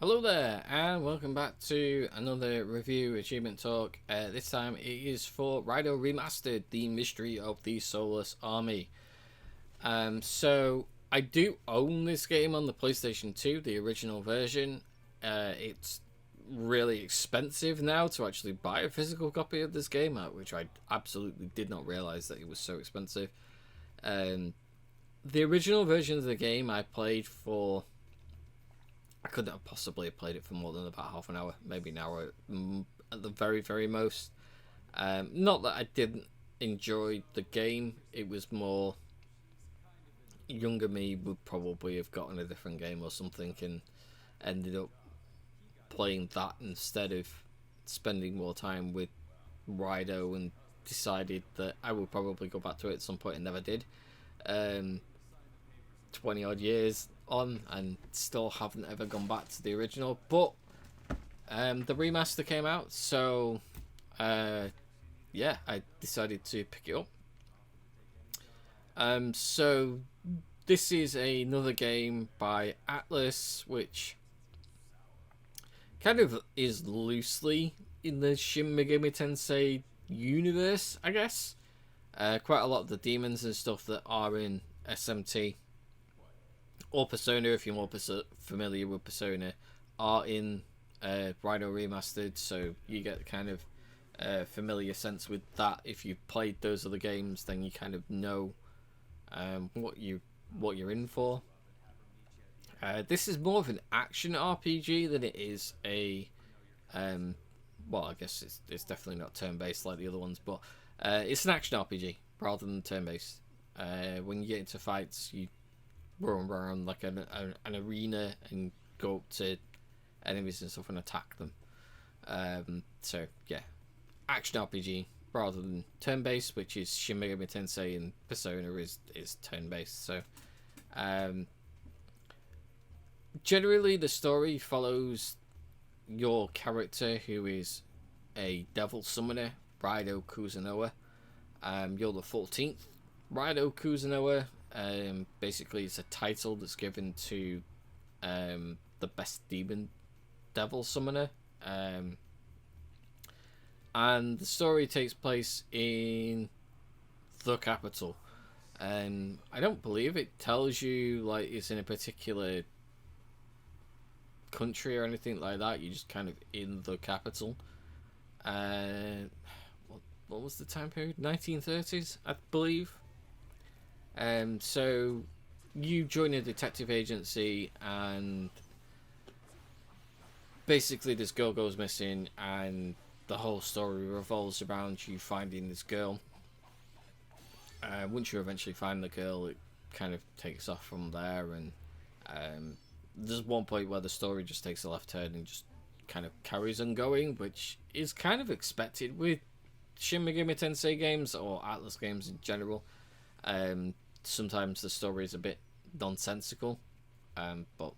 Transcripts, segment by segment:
Hello there, and welcome back to another review achievement talk. This time it is for Raidou Remastered The Mystery of the Soulless Army. So I do own this game on the PlayStation 2, the original version. It's really expensive now to actually buy a physical copy of this game, which I absolutely did not realize that it was so expensive. The original version of the game I played for... I couldn't have possibly played it for more than about half an hour, maybe an hour at the very, very most. Not that I didn't enjoy the game, it was more younger me would probably have gotten a different game or something and ended up playing that instead of spending more time with Raidou, and decided that I would probably go back to it at some point and never did. 20 odd years on and still haven't ever gone back to the original, but the remaster came out, so yeah, I decided to pick it up. So this is another game by Atlas, which kind of is loosely in the Shin Megami Tensei universe, I guess. Quite a lot of the demons and stuff that are in SMT or Persona, if you're more familiar with Persona, are in Raidou Remastered, so you get kind of familiar sense with that. If you've played those other games, then you kind of know what you're in for. This is more of an action RPG than it is a well, I guess it's definitely not turn-based like the other ones, but it's an action RPG rather than turn-based. When you get into fights, you run around like an arena and go up to enemies and stuff and attack them. So yeah, action RPG rather than turn-based, which is Shin Megami Tensei, and Persona is turn-based. So generally the story follows your character, who is a devil summoner, Raidou Kuzunoha. You're the 14th Raidou Kuzunoha. Basically it's a title that's given to the best demon devil summoner, and the story takes place in the capital. I don't believe it tells you like it's in a particular country or anything like that. You're just kind of in the capital. What was the time period? 1930s, I believe. So you join a detective agency, and basically this girl goes missing, and the whole story revolves around you finding this girl. Once you eventually find the girl, it kind of takes off from there, and there's one point where the story just takes a left turn and just kind of carries on going, which is kind of expected with Shin Megami Tensei games or Atlas games in general. Sometimes the story is a bit nonsensical, but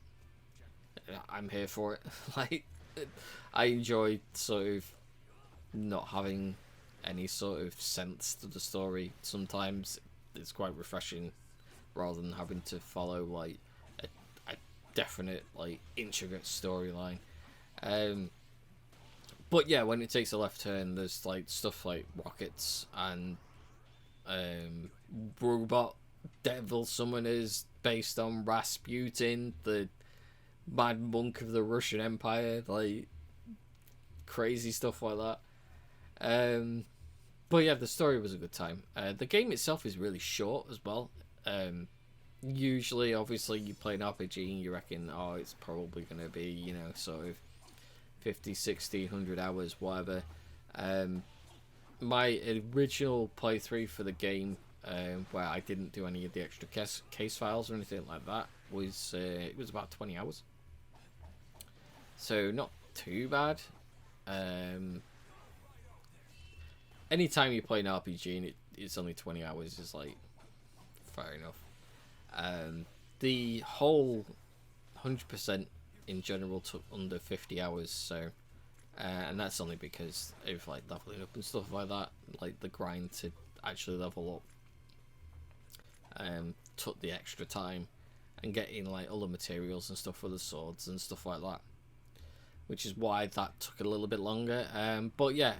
I'm here for it. Like, I enjoy sort of not having any sort of sense to the story. Sometimes it's quite refreshing rather than having to follow like a definite, like, intricate storyline. But yeah, when it takes a left turn, there's like stuff like rockets and robot devil summoners based on Rasputin, the mad monk of the Russian Empire, like crazy stuff like that. But yeah, the story was a good time. The game itself is really short as well. Usually, obviously, you play an RPG and you reckon, oh, it's probably going to be, you know, sort of 50, 60, 100 hours, whatever. My original playthrough for the game, where I didn't do any of the extra case files or anything like that, was it was about 20 hours. So not too bad. Anytime you play an RPG and it's only 20 hours is like fair enough. The whole 100% in general took under 50 hours, so and that's only because of like leveling up and stuff like that. Like the grind to actually level up took the extra time, and getting like all the materials and stuff for the swords and stuff like that. which is why that took a little bit longer. But yeah,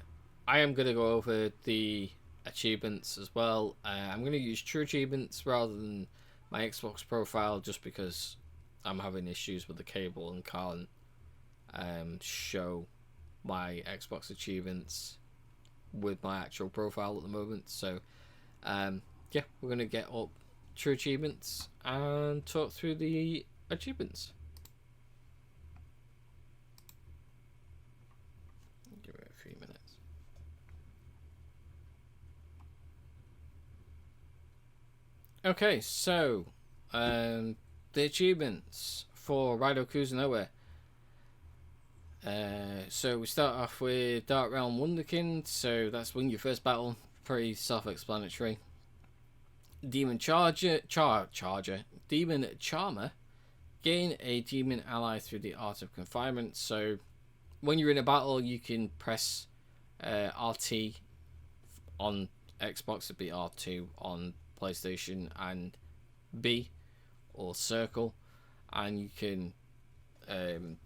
I am going to go over the achievements as well. I'm going to use true achievements rather than my Xbox profile, just because I'm having issues with the cable and can't show my Xbox achievements with my actual profile at the moment. So yeah, we're going to get up true achievements and talk through the achievements. Give it a few minutes. Okay, so the achievements for Raidou Kuzunoa. So we start off with Dark Realm Wonderkind, so that's win your first battle, pretty self-explanatory. Demon Demon Charmer, gain a demon ally through the art of confinement. So when you're in a battle, you can press RT on Xbox, it'd be R2 on PlayStation, and B or circle, and you can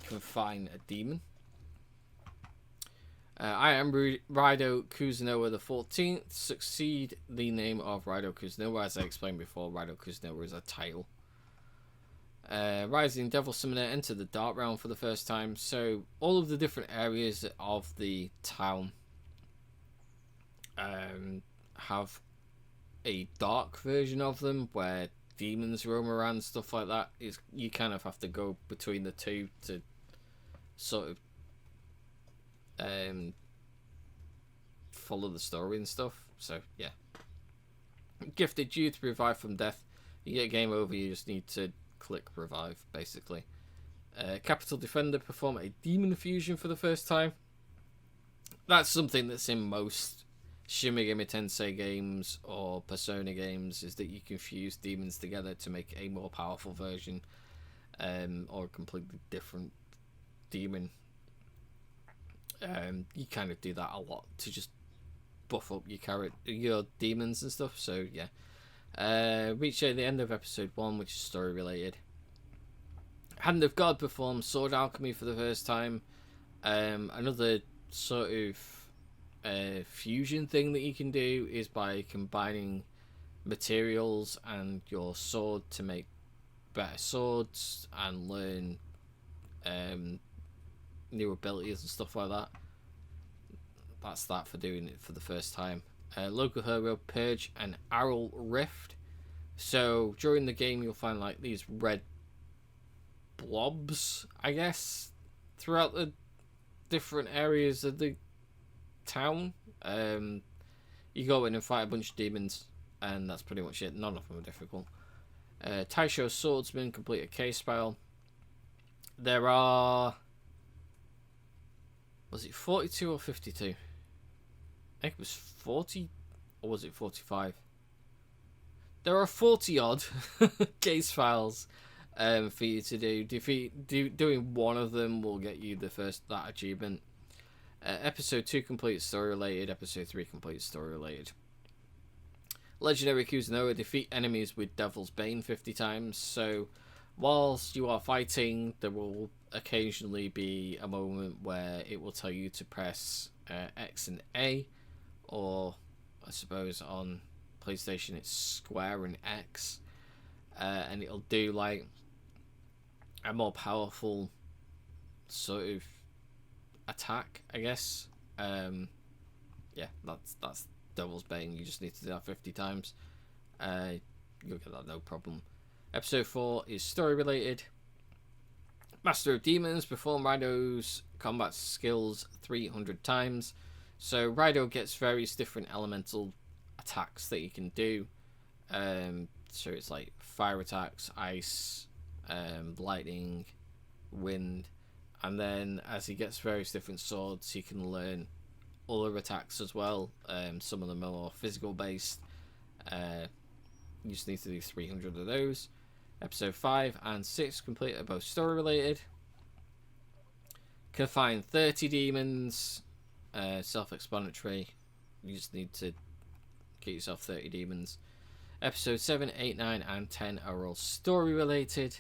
confine a demon. I am Raidou Kuzunoa the 14th. Succeed the name of Raidou Kuzunoa. As I explained before, Raidou Kuzunoa is a title. Rising Devil Summoner, enter the Dark Realm for the first time. So all of the different areas of the town have a dark version of them where demons roam around, stuff like that. You kind of have to go between the two to sort of follow the story and stuff. So yeah, gifted you to revive from death. You get game over, you just need to click revive, basically. Capital Defender, perform a demon fusion for the first time. That's something that's in most Shin Megami Tensei games or Persona games, is that you can fuse demons together to make a more powerful version, or a completely different demon. You kind of do that a lot to just buff up your demons and stuff. So yeah, reach the end of episode 1, which is story related. Hand of God, performs sword alchemy for the first time. Another sort of fusion thing that you can do is by combining materials and your sword to make better swords and learn new abilities and stuff like that. That's that for doing it for the first time. Local hero, Purge and Arrow Rift. So during the game you'll find like these red blobs, I guess, throughout the different areas of the town. You go in and fight a bunch of demons, and that's pretty much it. None of them are difficult. Taisho Swordsman, complete a case file. There are, was it 42 or 52? I think it was 40, or was it 45? There are 40 odd case files for you to do. Doing one of them will get you that achievement. Episode 2 complete story related. Episode 3 complete story related. Legendary Kuzunoa, defeat enemies with Devil's Bane 50 times. So whilst you are fighting, there will occasionally be a moment where it will tell you to press X and A, or I suppose on PlayStation it's square and X, and it'll do like a more powerful sort of attack, I guess. Yeah, that's Devil's Bane. You just need to do that 50 times. You'll get that no problem. Episode 4 is story related. Master of Demons, perform Raidou's combat skills 300 times. So Raidou gets various different elemental attacks that he can do. So it's like fire attacks, ice, lightning, wind, and then as he gets various different swords, he can learn other attacks as well. Some of them are more physical based. You just need to do 300 of those. Episode 5 and 6 complete are both story related. Confine 30 demons. Self-explanatory. You just need to get yourself 30 demons. Episode 7, 8, 9 and 10 are all story related.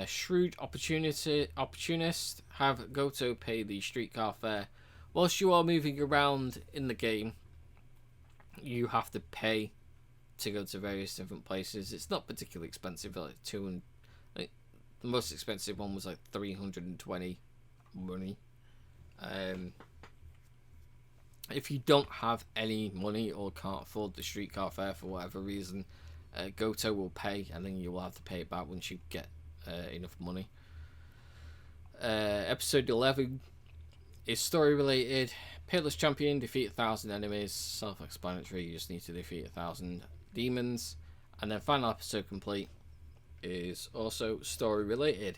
Shrewd opportunist, have Goto pay the streetcar fare. Whilst you are moving around in the game, you have to pay to go to various different places. It's not particularly expensive, like the most expensive one was like 320 money. If you don't have any money or can't afford the streetcar fare for whatever reason, Goto will pay, and then you will have to pay it back once you get enough money. Episode 11 is story related. Peerless champion, defeat 1,000 enemies. Self-explanatory, you just need to defeat 1,000 demons. And then final episode complete is also story related.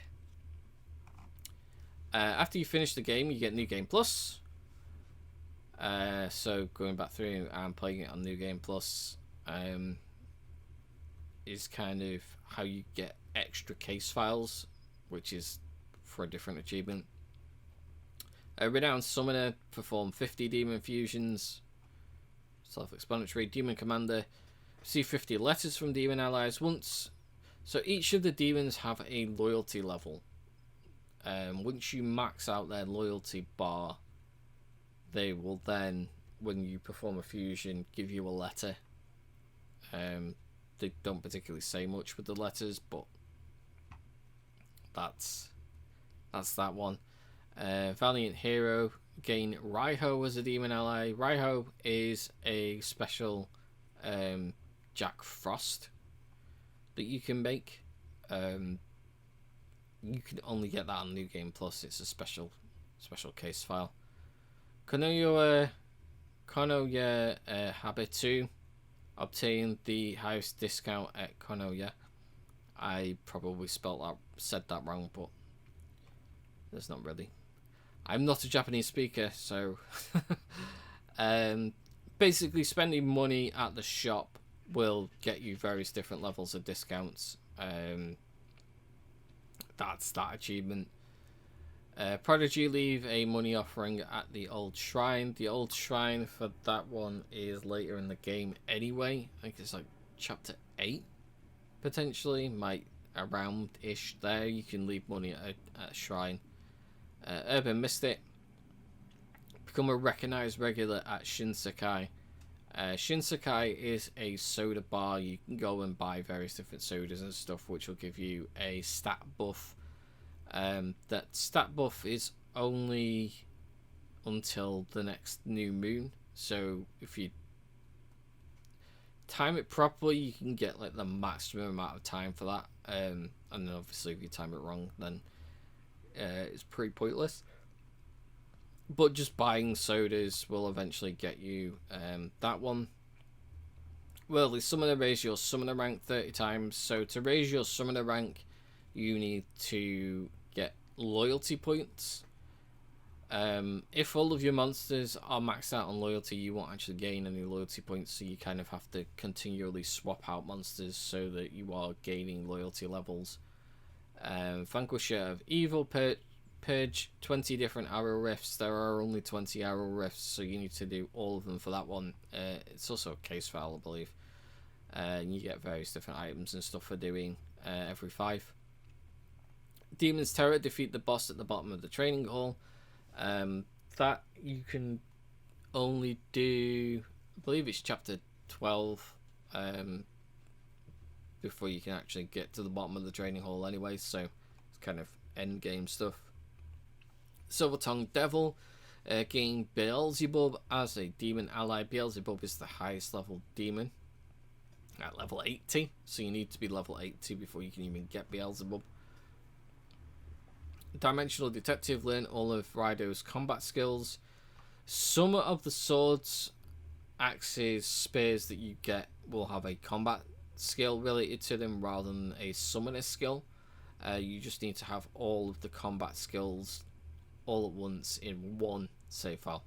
After you finish the game, you get New Game Plus. So going back through and playing it on New Game Plus is kind of how you get extra case files, which is for a different achievement. A renowned summoner, perform 50 demon fusions. Self-explanatory. Demon commander, receive 50 letters from demon allies once. So each of the demons have a loyalty level. Once you max out their loyalty bar, they will then, when you perform a fusion, give you a letter. They don't particularly say much with the letters, but that's that one. Valiant hero, gain Raidou as a demon ally. Raidou is a special Jack Frost that you can make. You can only get that on New Game Plus. It's a special case file. Konoya Habitu. Obtain the highest discount at Konoya. I probably said that wrong, but there's not really. I'm not a Japanese speaker, so basically spending money at the shop will get you various different levels of discounts. That's that achievement. Prodigy leave a money offering at the old shrine. The old shrine for that one is later in the game anyway. I think it's like chapter 8 potentially, might around ish there. You can leave money at a shrine. Urban Mystic, become a recognized regular at Shinsekai. Shinsekai is a soda bar. You can go and buy various different sodas and stuff, which will give you a stat buff. That stat buff is only until the next new moon, so if you time it properly, you can get like the maximum amount of time for that. And then obviously if you time it wrong, then it's pretty pointless. But just buying sodas will eventually get you that one. Well, the summoner raise your summoner rank 30 times. So to raise your summoner rank, you need to get loyalty points. If all of your monsters are maxed out on loyalty, you won't actually gain any loyalty points, so you kind of have to continually swap out monsters so that you are gaining loyalty levels. Vanquisher of Evil, purge 20 different arrow rifts. There are only 20 arrow rifts, so you need to do all of them for that one. It's also a case file, I believe. And you get various different items and stuff for doing every 5. Demon's Terror, defeat the boss at the bottom of the training hall. That you can only do, I believe it's chapter 12, before you can actually get to the bottom of the training hall anyway, so it's kind of end game stuff. Silver Tongue Devil, gain Beelzebub as a demon ally. Beelzebub is the highest level demon at level 80, so you need to be level 80 before you can even get Beelzebub. Dimensional Detective, learn all of Raidou's combat skills. Some of the swords, axes, spears that you get will have a combat skill related to them rather than a summoner skill. You just need to have all of the combat skills all at once in one save file.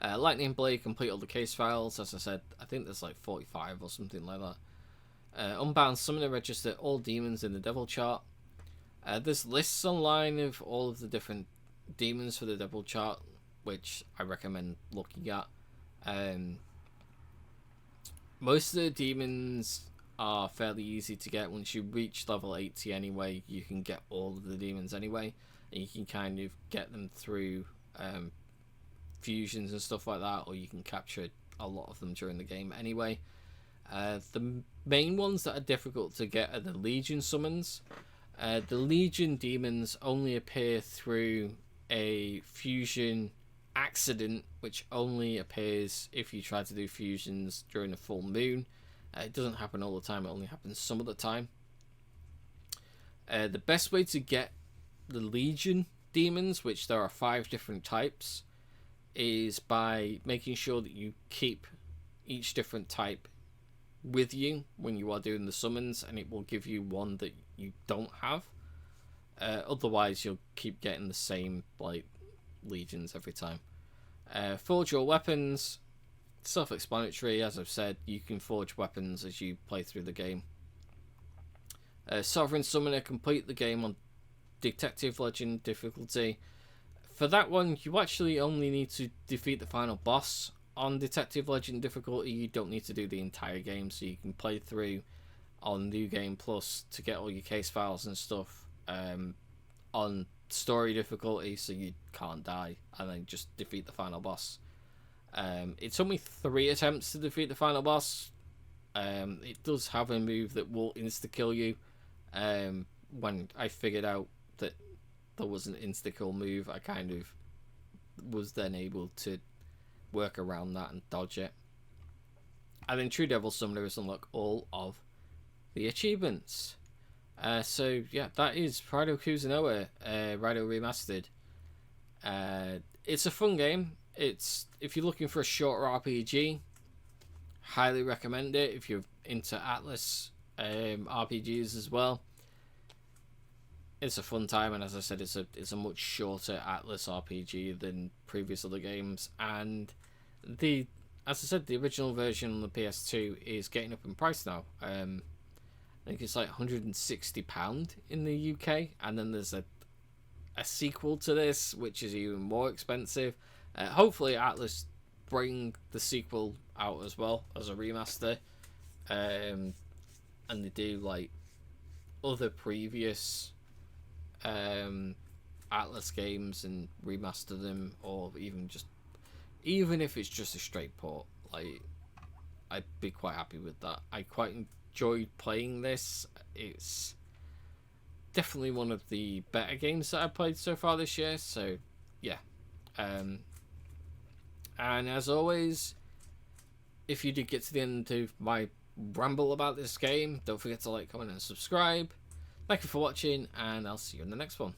Lightning Blade, complete all the case files. As I said, I think there's like 45 or something like that. Unbound Summoner, register all demons in the Devil chart. There's lists online of all of the different demons for the Devil chart, which I recommend looking at. Most of the demons are fairly easy to get. Once you reach level 80 anyway, you can get all of the demons anyway, and you can kind of get them through fusions and stuff like that, or you can capture a lot of them during the game anyway. The main ones that are difficult to get are the Legion summons. The Legion demons only appear through a fusion accident, which only appears if you try to do fusions during a full moon. It doesn't happen all the time, it only happens some of the time. The best way to get the Legion demons, which there are 5 different types, is by making sure that you keep each different type with you when you are doing the summons, and it will give you one that you don't have. Otherwise you'll keep getting the same like legions every time. Forge your weapons, self-explanatory. As I've said, you can forge weapons as you play through the game. Sovereign Summoner, complete the game on Detective Legend difficulty. For that one, you actually only need to defeat the final boss on Detective Legend difficulty. You don't need to do the entire game, so you can play through on New Game Plus to get all your case files and stuff on story difficulty, so you can't die, and then just defeat the final boss. It's only 3 attempts to defeat the final boss. It does have a move that will insta-kill you. When I figured out that there was an insta-kill move, I kind of was then able to work around that and dodge it. And then True Devil Summoners unlock all of the achievements. So yeah, that is Raidou Kuzunoa, Raidou Remastered. It's a fun game. It's, if you're looking for a shorter RPG, highly recommend it. If you're into Atlas RPGs as well, it's a fun time. And as I said, it's a much shorter Atlas RPG than previous other games. And as I said, the original version on the PS2 is getting up in price now. I think it's like £160 in the UK, and then there's a sequel to this which is even more expensive. Hopefully Atlas bring the sequel out as well as a remaster, and they do like other previous Atlas games and remaster them, or even if it's just a straight port, like, I'd be quite happy with that. I quite enjoyed playing this. It's definitely one of the better games that I've played so far this year, so yeah. And as always, if you did get to the end of my ramble about this game, don't forget to like, comment and subscribe. Thank you for watching, and I'll see you in the next one.